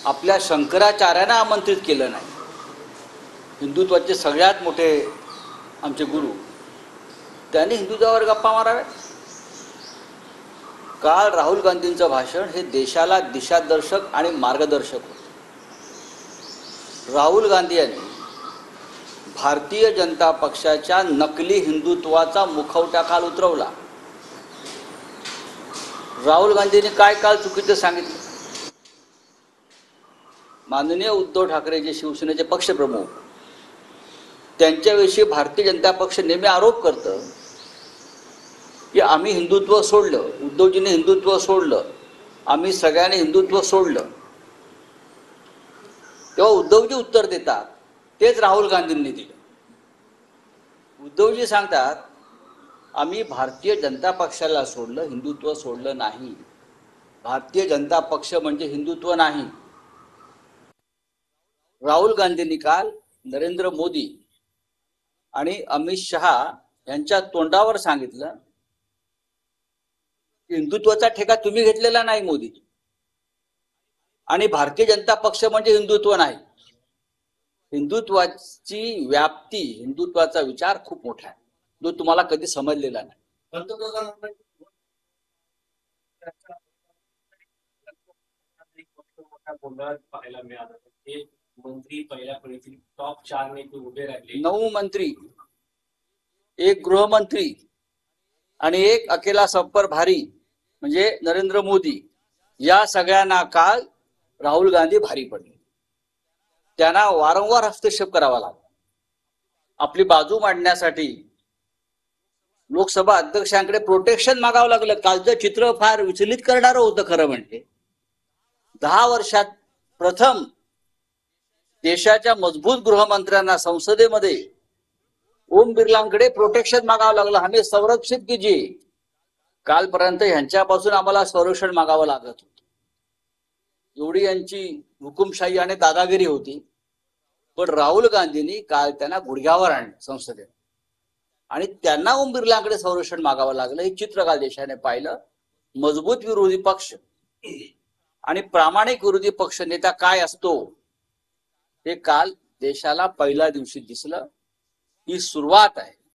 आपल्या शंकराचार्यांना आमंत्रित केलं नाही. हिंदुत्वाचे सगळ्यात मोठे आमचे गुरु, त्यांनी हिंदुत्वावर गप्पा माराव्या. काल राहुल गांधींचं भाषण हे देशाला दिशादर्शक आणि मार्गदर्शक होते. राहुल गांधी यांनी भारतीय जनता पक्षाच्या नकली हिंदुत्वाचा मुखवटा काल उतरवला. राहुल गांधींनी काय काल चुकीचं सांगितलं? माननीय उद्धव ठाकरे जे शिवसेनेचे पक्षप्रमुख, त्यांच्याविषयी भारतीय जनता पक्ष नेहमी आरोप करतं की आम्ही हिंदुत्व सोडलं, उद्धवजींनी हिंदुत्व सोडलं, आम्ही सगळ्यांनी हिंदुत्व सोडलं. तेव्हा उद्धवजी उत्तर देतात तेच राहुल गांधींनी दिलं. उद्धवजी सांगतात आम्ही भारतीय जनता पक्षाला सोडलं, हिंदुत्व सोडलं नाही. भारतीय जनता पक्ष म्हणजे हिंदुत्व नाही. राहुल गांधींनी काल नरेंद्र मोदी आणि अमित शहा यांच्या तोंडावर सांगितलं हिंदुत्वाचा ठेका तुम्ही घेतलेला नाही मोदी, आणि भारतीय जनता पक्ष म्हणजे हिंदुत्व नाही. हिंदुत्वाची व्याप्ती, हिंदुत्वाचा विचार खूप मोठा आहे, जो तुम्हाला कधी समजलेला नाही. पाहायला मिळालं. ते मंत्री पहिल्या फळीतील टॉप 4 नेते उभे राहिले. 9 मंत्री, 1 गृहमंत्री आणि 1 अकेला सब्बर भारी म्हणजे नरेंद्र मोदी, या सगळ्यांना काल राहुल गांधी भारी पडले. त्यांना वारंवार हस्तक्षेप करावा लागला. आपली बाजू मांडण्यासाठी लोकसभा अध्यक्षांकडे प्रोटेक्शन मागावं लागलं. कालचं चित्र फार विचलित करणारं होतं. खरं म्हणजे 10 वर्षात प्रथम देशाच्या मजबूत गृहमंत्र्यांना संसदेमध्ये ओम बिर्लांकडे प्रोटेक्शन मागावं लागलं. आम्ही संरक्षित कीजिए. कालपर्यंत ह्यांच्यापासून आम्हाला संरक्षण मागावं लागत होतं. एवढी यांची हुकुमशाही आणि दादागिरी होती. पण राहुल गांधींनी काल त्यांना गुडघ्यावर आणलं संसदेत, आणि त्यांना ओम बिर्लांकडे संरक्षण मागावं लागलं. हे चित्र काल देशाने पाहिलं. मजबूत विरोधी पक्ष आणि प्रामाणिक विरोधी पक्ष नेता काय असतो हे काल देशाला पहिल्या दिवशी दिसलं. ही सुरुवात आहे.